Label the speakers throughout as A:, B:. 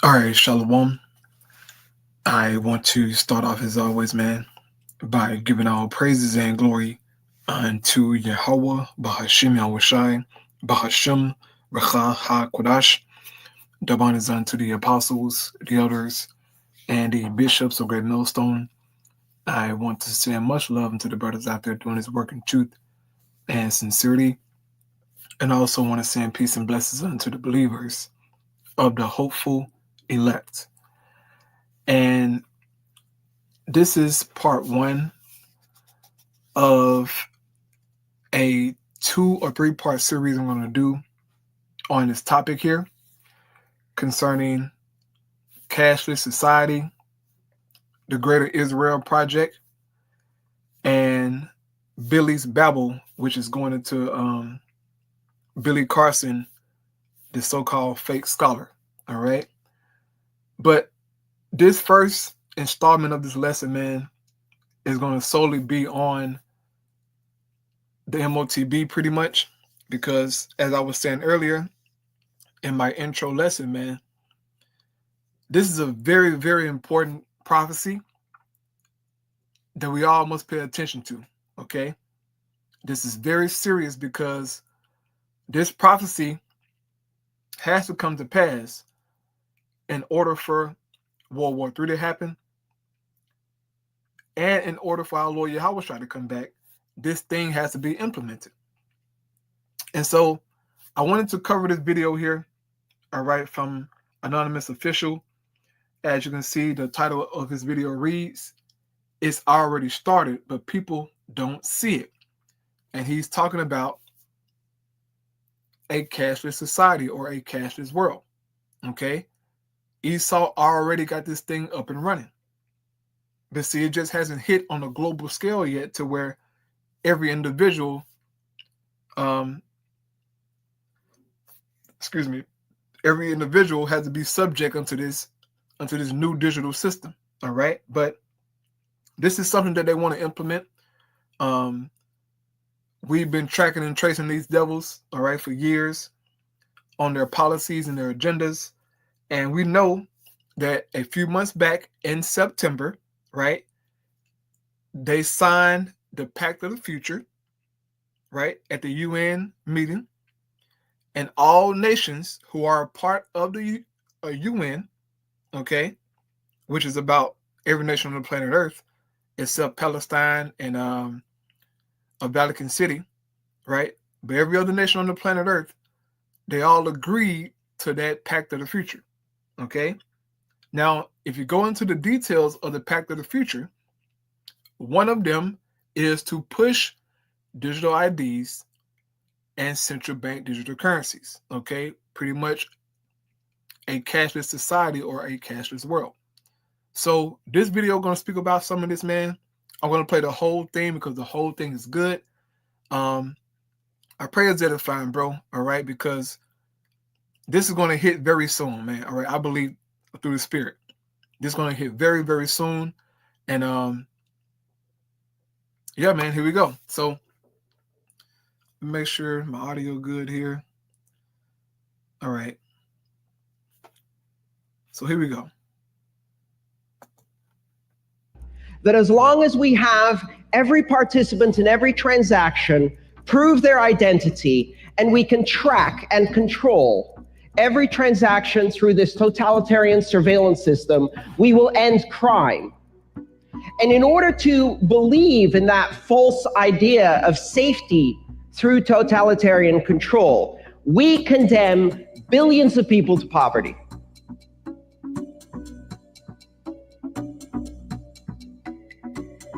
A: All right, Shalom. I want to start off as always, man, by giving all praises and glory unto Yahweh, Bahashim Yahushai, Bahashim Recha HaKodash. Daban is unto the apostles, the elders, and the bishops of Great Millstone. I want to send much love unto the brothers out there doing this work in truth and sincerity. And I also want to send peace and blessings unto the believers of the hopeful elect. And this is part one of a 2 or 3 part series I'm going to do on this topic here concerning cashless society, the Greater Israel Project, and Billy's Babble, which is going into Billy Carson, the so-called fake scholar. All right. But this first installment of this lesson, man, is going to solely be on the MOTB pretty much, because as I was saying earlier in my intro lesson, man, this is a very, very important prophecy that we all must pay attention to, okay? This is very serious because this prophecy has to come to pass in order for World War III to happen, and in order for our Lord Yahweh to come back. This thing has to be implemented. And so I wanted to cover this video here, all right, from Anonymous Official. As you can see, the title of his video reads, "It's already started, but people don't see it." And he's talking about a cashless society or a cashless world, okay? Esau already got this thing up and running. But see, it just hasn't hit on a global scale yet to where every individual, every individual has to be subject unto this new digital system. All right. But this is something that they want to implement. We've been tracking and tracing these devils, all right, for years on their policies and their agendas. And we know that a few months back in September, right, they signed the Pact of the Future, right, at the UN meeting, and all nations who are a part of the UN, okay, which is about every nation on the planet Earth, except Palestine and a Vatican City, right? But every other nation on the planet Earth, they all agreed to that Pact of the Future, okay? Now, if you go into the details of the Pact of the Future, one of them is to push digital IDs and central bank digital currencies, okay? Pretty much a cashless society or a cashless world. So this video is going to speak about some of this, man. I'm going to play the whole thing because the whole thing is good. I pray it's edifying, bro, all right? Because this is going to hit very soon, man, all right? I believe through the Spirit. This is going to hit very, very soon. And yeah, man, here we go. So make sure my audio good here. All right. So here we go.
B: That as long as we have every participant in every transaction prove their identity, and we can track and control every transaction through this totalitarian surveillance system, we will end crime. And in order to believe in that false idea of safety through totalitarian control, we condemn billions of people to poverty.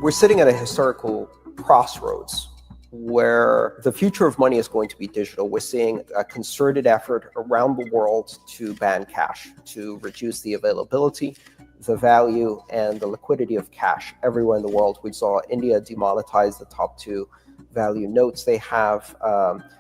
C: We're sitting at a historical crossroads where the future of money is going to be digital. We're seeing a concerted effort around the world to ban cash, to reduce the availability, the value, and the liquidity of cash everywhere in the world. We saw India demonetize the top 2 value notes they have.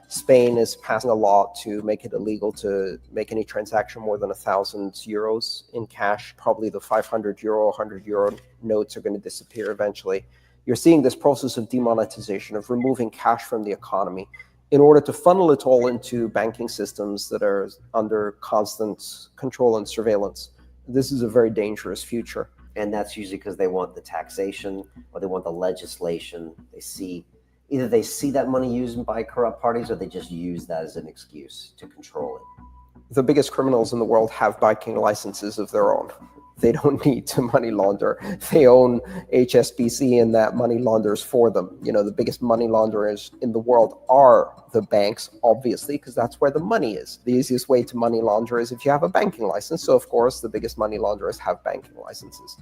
C: Spain is passing a law to make it illegal to make any transaction more than 1,000 euros in cash. Probably the 500 euro, 100 euro notes are going to disappear eventually. You're seeing this process of demonetization, of removing cash from the economy in order to funnel it all into banking systems that are under constant control and surveillance This is a very dangerous future.
D: And that's usually because they want the taxation or they want the legislation. Either they see that money used by corrupt parties or they just use that as an excuse to control it.
C: The biggest criminals in the world have banking licenses of their own. They don't need to money launder. They own HSBC and that money launders for them. The biggest money launderers in the world are the banks, obviously, because that's where the money is. The easiest way to money launder is if you have a banking license. So, of course, the biggest money launderers have banking licenses.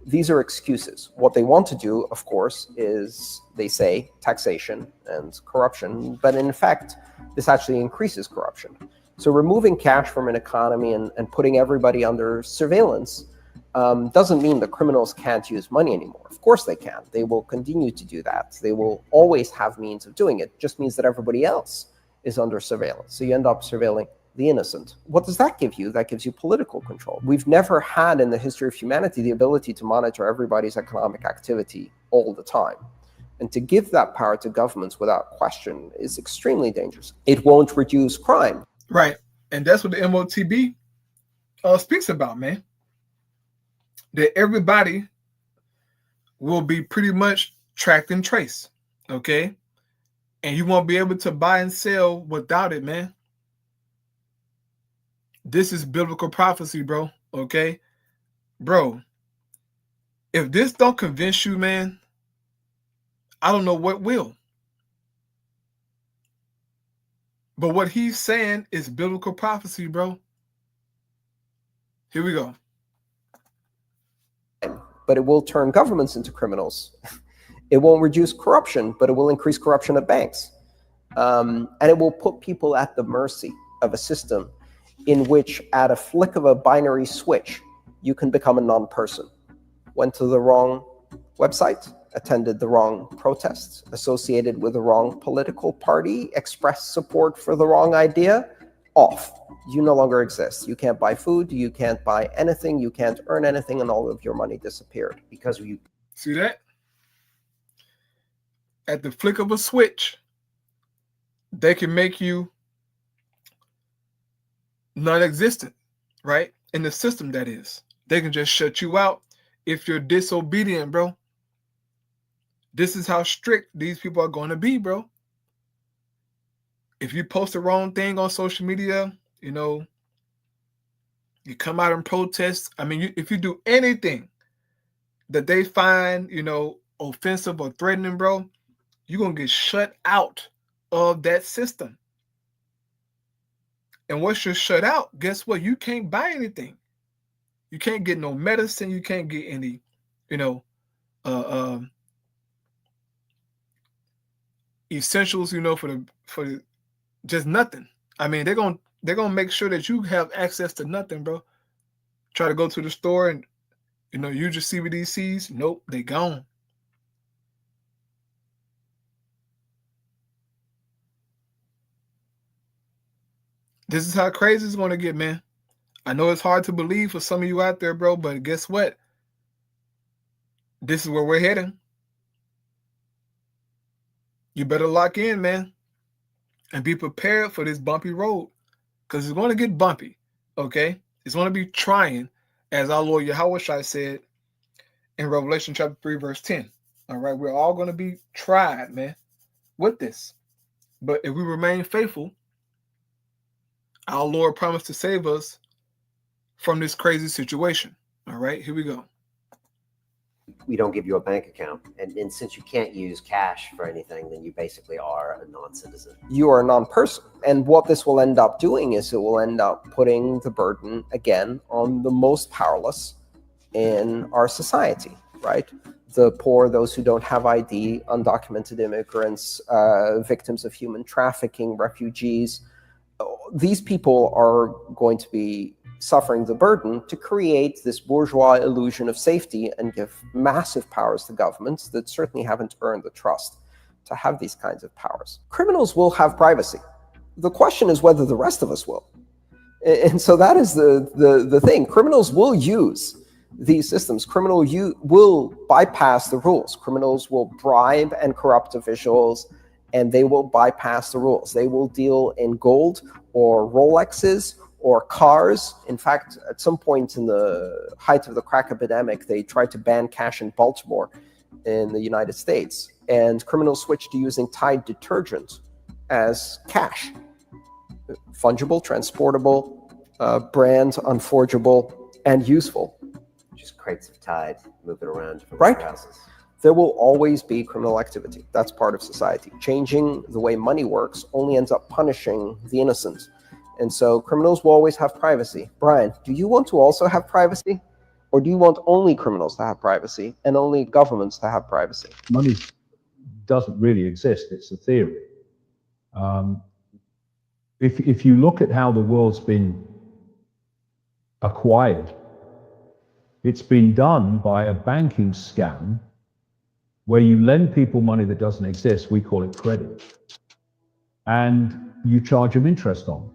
C: These are excuses. What they want to do, of course, is, they say, taxation and corruption. But in fact, this actually increases corruption. So removing cash from an economy and putting everybody under surveillance doesn't mean the criminals can't use money anymore. Of course they can. They will continue to do that. They will always have means of doing it. It just means that everybody else is under surveillance. So you end up surveilling the innocent. What does that give you? That gives you political control. We've never had in the history of humanity the ability to monitor everybody's economic activity all the time. And to give that power to governments without question is extremely dangerous. It won't reduce crime.
A: Right. And that's what the MOTB speaks about, man. That everybody will be pretty much tracked and traced, okay? And you won't be able to buy and sell without it, man. This is biblical prophecy, bro, okay? Bro, if this don't convince you, man, I don't know what will. But what he's saying is biblical prophecy, bro. Here we go.
C: But it will turn governments into criminals. It won't reduce corruption, but it will increase corruption at banks. And it will put people at the mercy of a system in which, at a flick of a binary switch, you can become a non-person. Went to the wrong website, attended the wrong protests, associated with the wrong political party, expressed support for the wrong idea, off. You no longer exist. You can't buy food, you can't buy anything, you can't earn anything, and all of your money disappeared.
D: Because you
A: see that? At the flick of a switch, they can make you non-existent, right? In the system, that is. They can just shut you out if you're disobedient, bro. This is how strict these people are going to be, bro. If you post the wrong thing on social media, you come out and protest. I mean, if you do anything that they find, offensive or threatening, bro, you're going to get shut out of that system. And once you're shut out, guess what? You can't buy anything. You can't get no medicine. You can't get any, essentials, for just nothing. I mean, they're gonna make sure that you have access to nothing, bro. Try to go to the store and use your CBDCs. Nope, they gone. This is how crazy it's gonna get, man. I know it's hard to believe for some of you out there, bro, but guess what? This is where we're heading. You better lock in, man, and be prepared for this bumpy road, because it's going to get bumpy, okay? It's going to be trying, as our Lord Yahushua said in Revelation chapter 3, verse 10. All right, we're all going to be tried, man, with this. But if we remain faithful, our Lord promised to save us from this crazy situation. All right, here we go.
D: We don't give you a bank account. And since you can't use cash for anything, then you basically are a non-citizen.
C: You are a non-person. And what this will end up doing is it will end up putting the burden, again, on the most powerless in our society, right? The poor, those who don't have ID, undocumented immigrants, victims of human trafficking, refugees. These people are going to be suffering the burden to create this bourgeois illusion of safety and give massive powers to governments that certainly haven't earned the trust to have these kinds of powers. Criminals will have privacy. The question is whether the rest of us will. And so that is the thing. Criminals will use these systems. Criminals will bypass the rules. Criminals will bribe and corrupt officials, and they will bypass the rules. They will deal in gold or Rolexes or cars. In fact, at some point in the height of the crack epidemic, they tried to ban cash in Baltimore in the United States, and criminals switched to using Tide detergent as cash. Fungible, transportable, brand unforgeable, and useful.
D: Just crates of Tide, move it around from
C: Right.
D: warehouses.
C: There will always be criminal activity. That's part of society. Changing the way money works only ends up punishing the innocent. And so criminals will always have privacy. Brian, do you want to also have privacy? Or do you want only criminals to have privacy and only governments to have privacy?
E: Money doesn't really exist. It's a theory. If you look at how the world's been acquired, it's been done by a banking scam where you lend people money that doesn't exist. We call it credit. And you charge them interest on it.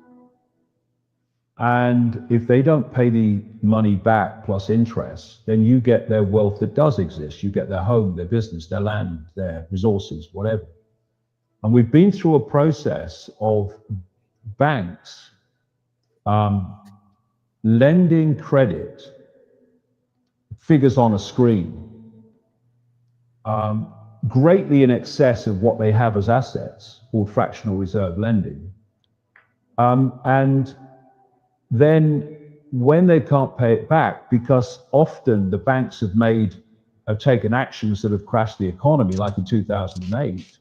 E: And if they don't pay the money back plus interest, then you get their wealth that does exist. You get their home, their business, their land, their resources, whatever. And we've been through a process of banks lending credit, figures on a screen, greatly in excess of what they have as assets, called fractional reserve lending. And then when they can't pay it back, because often the banks have taken actions that have crashed the economy, like in 2008,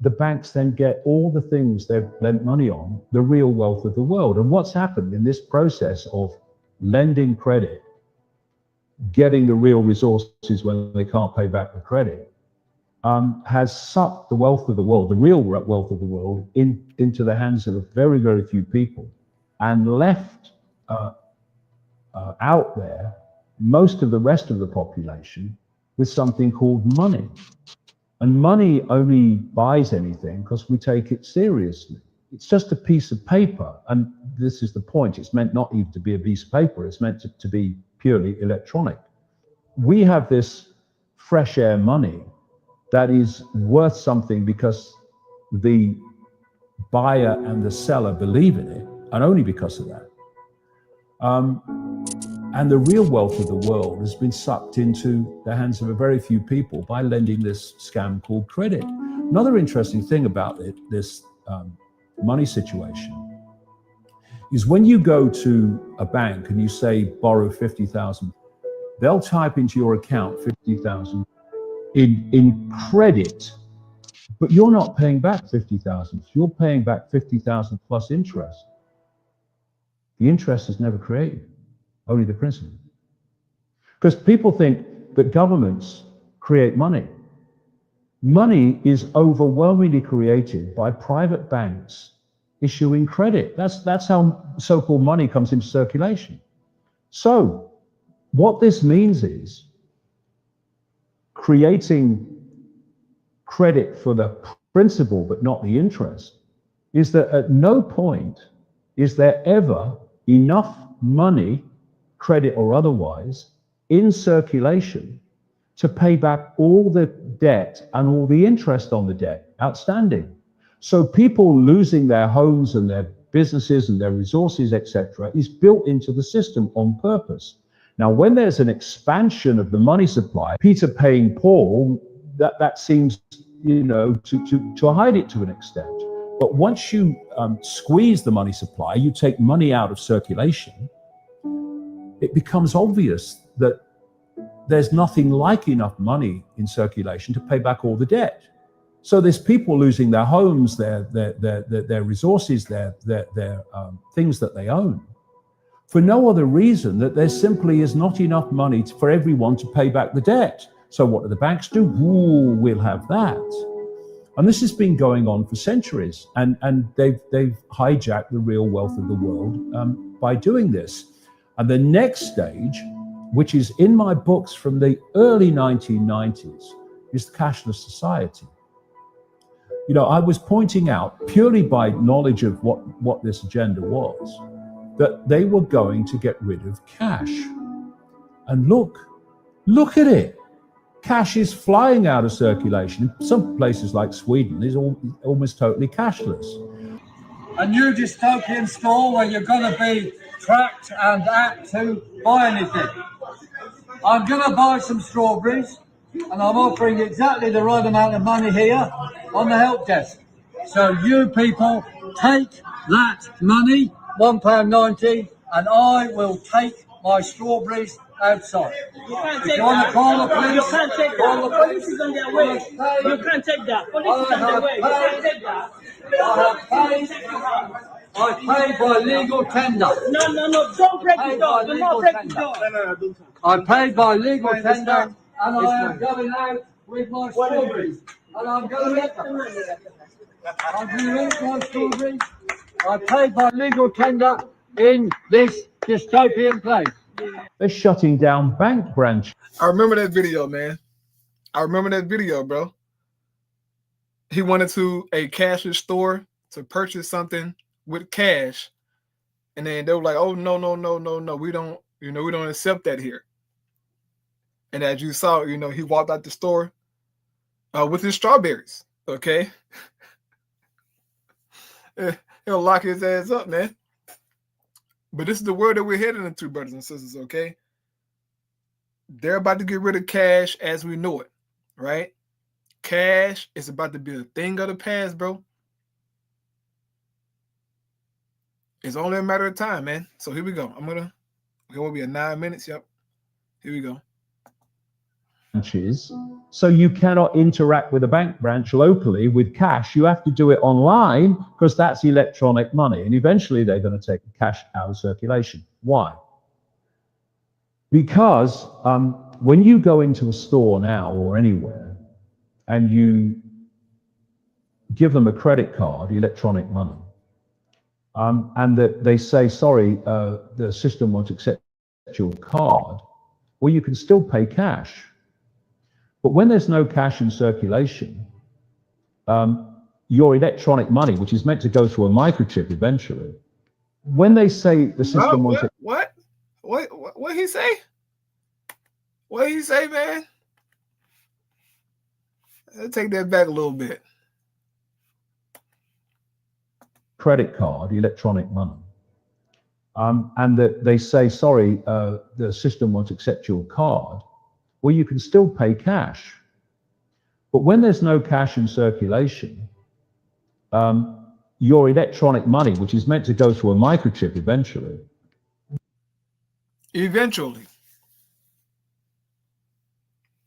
E: the banks then get all the things they've lent money on, the real wealth of the world. And what's happened in this process of lending credit, getting the real resources when they can't pay back the credit, has sucked the wealth of the world, the real wealth of the world, into the hands of very, very few people, and left out there most of the rest of the population with something called money. And money only buys anything because we take it seriously. It's just a piece of paper. And this is the point. It's meant not even to be a piece of paper. It's meant to be purely electronic. We have this fresh air money that is worth something because the buyer and the seller believe in it, and only because of that. And the real wealth of the world has been sucked into the hands of a very few people by lending this scam called credit. Another interesting thing about this money situation is when you go to a bank and you say, borrow 50,000, they'll type into your account 50,000 in credit, but you're not paying back 50,000. You're paying back 50,000 plus interest. The interest is never created, only the principal. Because people think that governments create money. Money is overwhelmingly created by private banks issuing credit. That's how so-called money comes into circulation. So what this means is creating credit for the principal but not the interest, is that at no point is there ever enough money, credit or otherwise, in circulation to pay back all the debt and all the interest on the debt outstanding. So people losing their homes and their businesses and their resources, etc., is built into the system on purpose. Now, when there's an expansion of the money supply, Peter paying Paul, that seems, to hide it to an extent. But once you squeeze the money supply, you take money out of circulation, it becomes obvious that there's nothing like enough money in circulation to pay back all the debt. So there's people losing their homes, their resources, their things that they own, for no other reason that there simply is not enough money for everyone to pay back the debt. So what do the banks do? Ooh, we'll have that. And this has been going on for centuries, and they've hijacked the real wealth of the world by doing this. And the next stage, which is in my books from the early 1990s, is the cashless society. I was pointing out, purely by knowledge of what this agenda was, that they were going to get rid of cash. And look at it. Cash is flying out of circulation. In some places like Sweden, it's almost totally cashless.
F: a new dystopian store where you're going to be tracked and apt to buy anything. I'm going to buy some strawberries, and I'm offering exactly the right amount of money here on the help desk. So you people take that money, £1.90, and I will take my strawberries outside. If you want to call the police,
G: you can't take that. Police is on their way. You can't take that. Police is on their way. You can't take that.
F: I paid by legal tender.
G: No, don't break the door. Do not break the door.
F: I paid by legal tender, and I am going out with my strawberries. And I'm going to eat them. I'm going to eat my strawberries. I paid by legal tender in this dystopian place.
E: They're shutting down bank branches.
A: I remember that video, man. I remember that video, bro. He went into a cashless store to purchase something with cash, and then they were like, "Oh no, we don't, we don't accept that here." And as you saw, he walked out the store with his strawberries. Okay, he'll lock his ass up, man. But this is the world that we're heading into, brothers and sisters. Okay, they're about to get rid of cash as we know it, right? Cash is about to be a thing of the past, bro. It's only a matter of time, man. So here we go. It will be at 9 minutes. Yep. Here we go.
E: So you cannot interact with a bank branch locally with cash. You have to do it online because that's electronic money. And eventually they're going to take the cash out of circulation. Why? Because when you go into a store now or anywhere and you give them a credit card, electronic money, and that they say, sorry, the system won't accept your card, well, you can still pay cash. But when there's no cash in circulation, your electronic money, which is meant to go through a microchip eventually, when they say the system won't...
A: What he say? What he say, man? Let's take that back a little bit.
E: Credit card, electronic money, and that they say, sorry, the system won't accept your card, well, you can still pay cash. But when there's no cash in circulation, your electronic money, which is meant to go through a microchip eventually.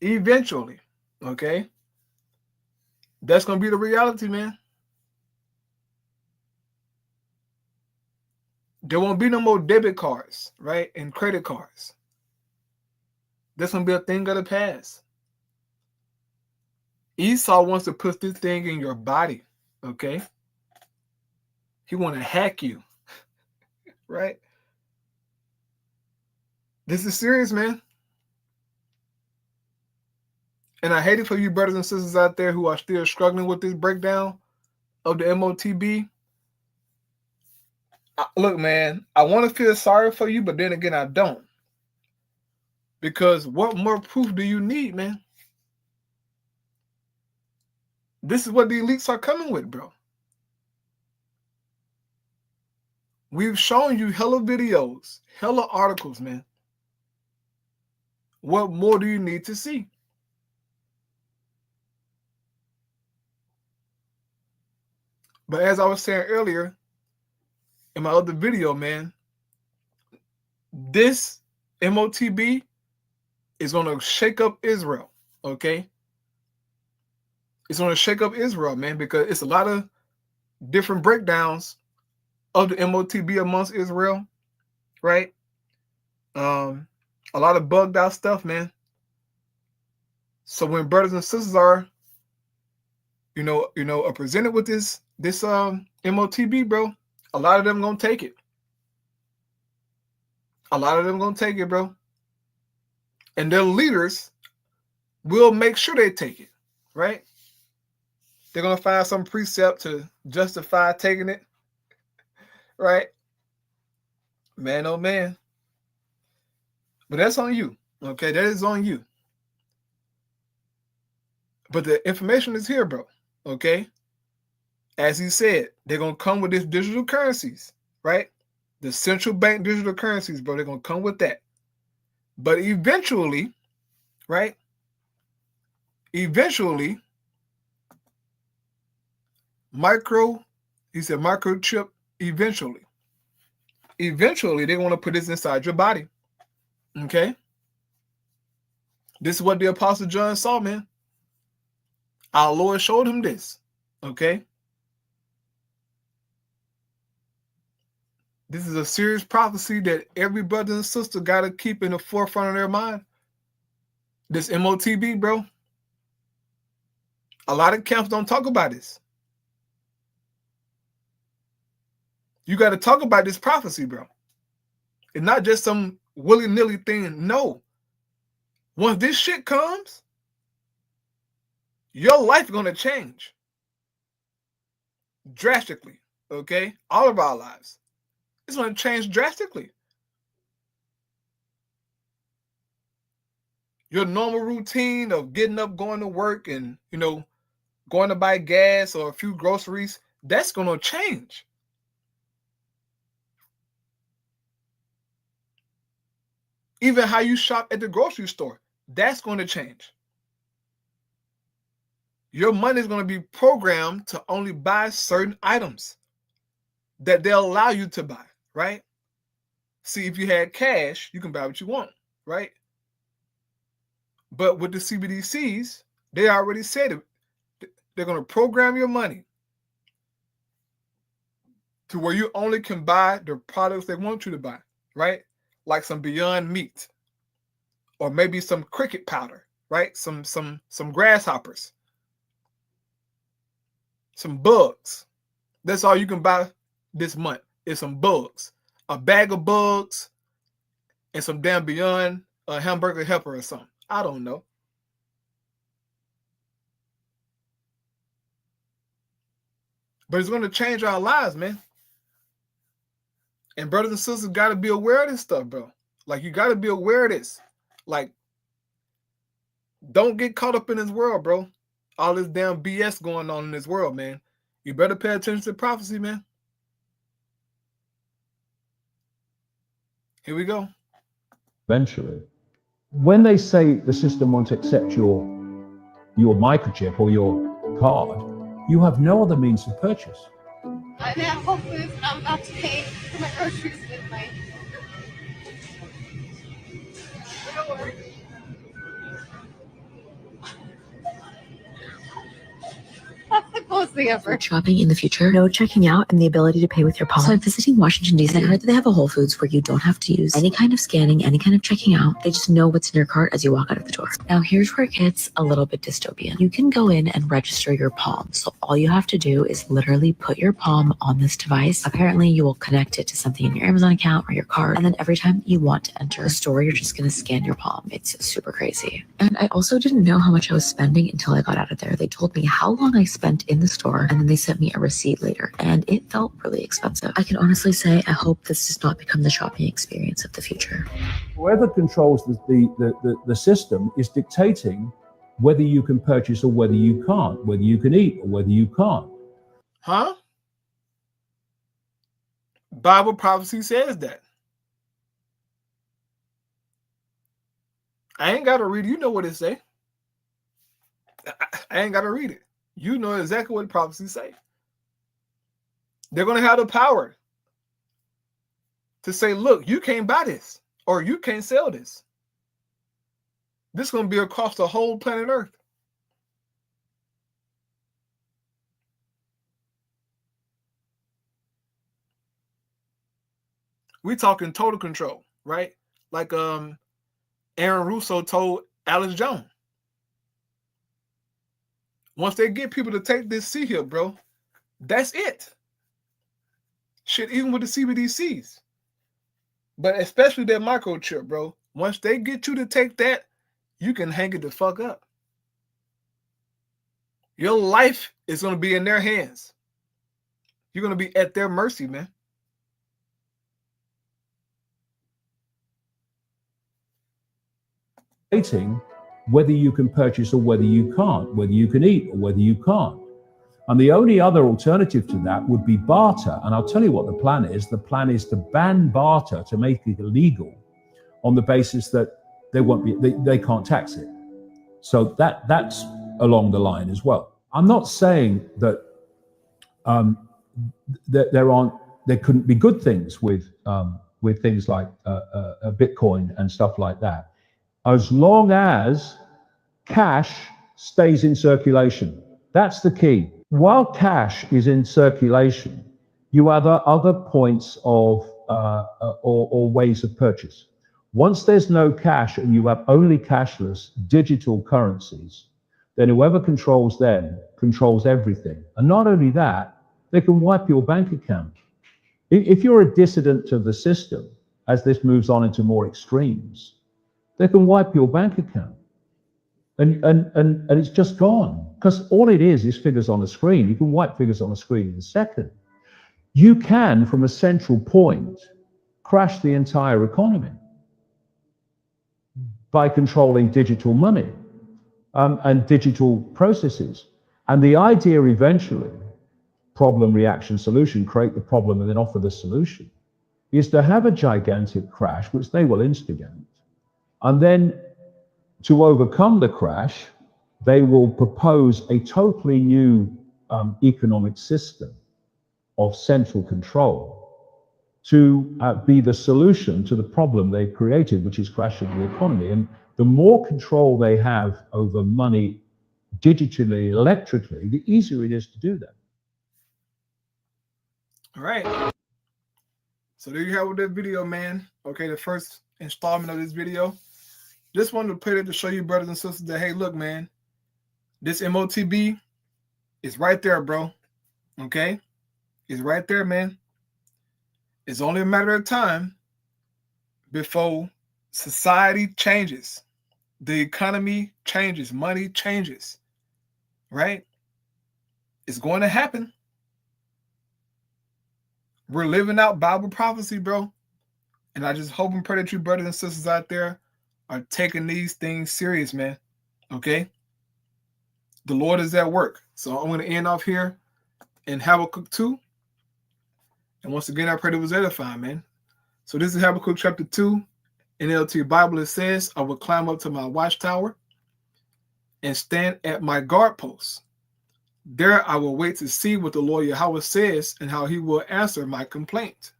A: Eventually, okay? That's going to be the reality, man. There won't be no more debit cards, right? And credit cards. That's going to be a thing of the past. Esau wants to put this thing in your body, okay? He want to hack you, right? This is serious, man. And I hate it for you brothers and sisters out there who are still struggling with this breakdown of the MOTB. Look, man, I want to feel sorry for you, but then again, I don't. Because what more proof do you need, man? This is what the elites are coming with, bro. We've shown you hella videos, hella articles, man. What more do you need to see? But as I was saying earlier in my other video, man, this MOTB is going to shake up Israel, okay? It's going to shake up Israel, man, because it's a lot of different breakdowns of the MOTB amongst Israel, right? A lot of bugged out stuff, man. So when brothers and sisters are, are presented with this MOTB, bro, a lot of them gonna take it. A lot of them gonna take it, bro. And their leaders will make sure they take it, right? They're gonna find some precept to justify taking it, right? Man, oh man. But that's on you, okay? That is on you. But the information is here, bro, okay? as he said, they're going to come with this digital currencies, right? The central bank digital currencies, bro, they're going to come with that. But eventually, right? Eventually, he said microchip, eventually they want to put this inside your body. Okay? This is what the Apostle John saw, man. Our Lord showed him this. Okay? This is a serious prophecy that every brother and sister got to keep in the forefront of their mind. This MOTB, bro. A lot of camps don't talk about this. You got to talk about this prophecy, bro. It's not just some willy-nilly thing. No. Once this shit comes, your life is going to change drastically, okay? All of our lives. It's going to change drastically. Your normal routine of getting up, going to work, and, going to buy gas or a few groceries, that's going to change. Even how you shop at the grocery store, that's going to change. Your money is going to be programmed to only buy certain items that they'll allow you to buy, right? See, if you had cash, you can buy what you want, right? But with the CBDCs, they already said it. They're going to program your money to where you only can buy the products they want you to buy, right? Like some Beyond Meat, or maybe some cricket powder, right? Some grasshoppers, some bugs. That's all you can buy this month is some bugs, a bag of bugs, and some damn Beyond hamburger helper or something. I don't know. But it's going to change our lives, man. And brothers and sisters got to be aware of this stuff, bro. Like, you got to be aware of this. Like, don't get caught up in this world, bro. All this damn BS going on in this world, man. You better pay attention to prophecy, man. Here we go.
E: Eventually, when they say the system won't accept your microchip or your card, you have no other means of purchase.
H: I'm at Whole Foods and I'm about to pay for my groceries with my. That's the coolest thing ever.
I: Shopping in the future, no checking out, and the ability to pay with your palm. So I'm visiting Washington, D.C. and I heard that they have a Whole Foods where you don't have to use any kind of scanning, any kind of checking out. They just know what's in your cart as you walk out of the door. Now, here's where it gets a little bit dystopian. You can go in and register your palm. So all you have to do is literally put your palm on this device. Apparently, you will connect it to something in your Amazon account or your card. And then every time you want to enter a store, you're just going to scan your palm. It's super crazy. And I also didn't know how much I was spending until I got out of there. They told me how long I spent in the store, and then they sent me a receipt later, and it felt really expensive. I can honestly say I hope this does not become the shopping experience of the future.
E: Whoever controls the system is dictating whether you can purchase or whether you can't, whether you can eat or whether you can't.
A: Huh? Bible prophecy says that. I ain't got to read it. You know what it say. I ain't got to read it. You know exactly what the prophecies say. They're going to have the power to say, look, you can't buy this or you can't sell this. This is going to be across the whole planet Earth. We talking total control, right? Like Aaron Russo told Alex Jones. Once they get people to take this seat here, bro, that's it. Shit, even with the CBDCs. But especially that microchip, bro. Once they get you to take that, you can hang it the fuck up. Your life is going to be in their hands. You're going to be at their mercy, man.
E: Whether you can purchase or whether you can't, whether you can eat or whether you can't. And the only other alternative to that would be barter. And I'll tell you what the plan is. The plan is to ban barter, to make it illegal on the basis that they can't tax it. So that's along the line as well. I'm not saying that there couldn't be good things with things like Bitcoin and stuff like that, as long as cash stays in circulation. That's the key. While cash is in circulation, you have other points of or ways of purchase. Once there's no cash and you have only cashless digital currencies, then whoever controls them controls everything. And not only that, they can wipe your bank account. If you're a dissident to the system, as this moves on into more extremes, they can wipe your bank account. And it's just gone, because all it is figures on a screen. You can wipe figures on a screen in a second. You can, from a central point, crash the entire economy by controlling digital money and digital processes. And the idea eventually, problem, reaction, solution, create the problem and then offer the solution, is to have a gigantic crash, which they will instigate. And then to overcome the crash, they will propose a totally new economic system of central control to be the solution to the problem they've created, which is crashing the economy. And the more control they have over money digitally, electrically, the easier it is to do that.
A: All right. So there you have this video, man. Okay, the first installment of this video. Just wanted to put it to show you, brothers and sisters, that, hey, look, man, this MOTB is right there, bro. Okay? It's right there, man. It's only a matter of time before society changes. The economy changes. Money changes. Right? It's going to happen. We're living out Bible prophecy, bro. And I just hope and pray that you brothers and sisters out there are taking these things serious, man. Okay? The Lord is at work. So I'm going to end off here in Habakkuk 2. And once again, I pray it was edifying, man. So this is Habakkuk chapter 2. In NLT Bible, it says, I will climb up to my watchtower and stand at my guard post. There I will wait to see what the Lord Yahweh says and how he will answer my complaint.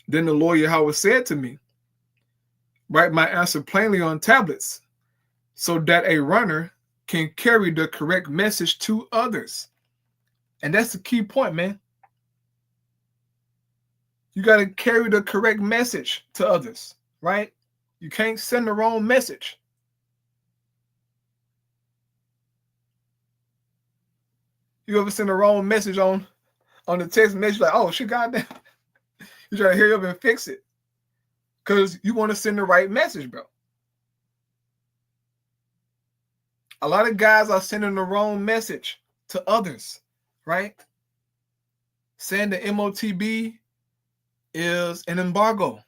A: Then the Lord Yahweh said to me, write my answer plainly on tablets so that a runner can carry the correct message to others. And that's the key point, man. You got to carry the correct message to others, right? You can't send the wrong message. You ever send the wrong message on the text message, like, oh, shit, goddamn. You try to hurry up and fix it because you want to send the right message, bro. A lot of guys are sending the wrong message to others, right? Saying the MOTB is an embargo.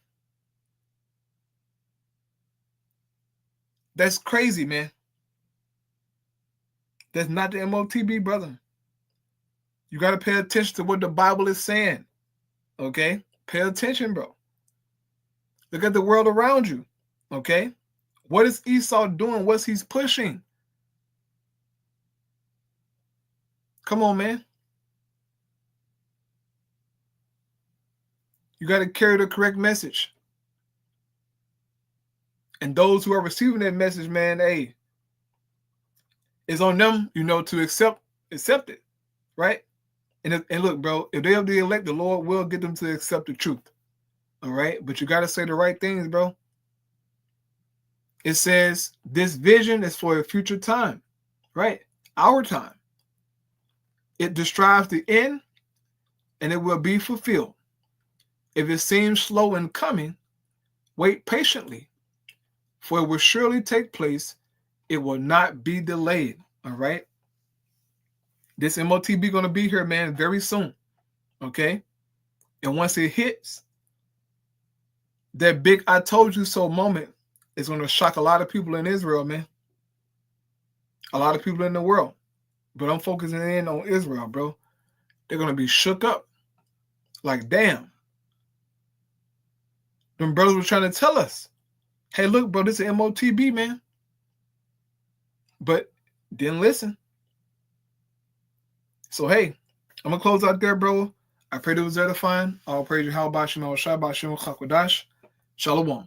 A: That's crazy, man. That's not the MOTB, brother. You got to pay attention to what the Bible is saying, okay? Pay attention, bro. Look at the world around you, okay? What is Esau doing? What's he's pushing? Come on, man. You got to carry the correct message. And those who are receiving that message, man, hey, it's on them, to accept it, right? And look, bro, if they have the elect, the Lord will get them to accept the truth. All right? But you got to say the right things, bro. It says this vision is for a future time, right? Our time. It describes the end, and it will be fulfilled. If it seems slow in coming, wait patiently, for it will surely take place. It will not be delayed, all right? This MOTB going to be here, man, very soon, okay? And once it hits, that big I told you so moment is going to shock a lot of people in Israel, man. A lot of people in the world. But I'm focusing in on Israel, bro. They're going to be shook up. Like, damn. Them brothers were trying to tell us, hey, look, bro, this is MOTB, man. But didn't listen. So, hey, I'm going to close out there, bro. I pray it was edifying. All praise Yahweh Bashim Al Shai Bashim Chakwadash. Shalom.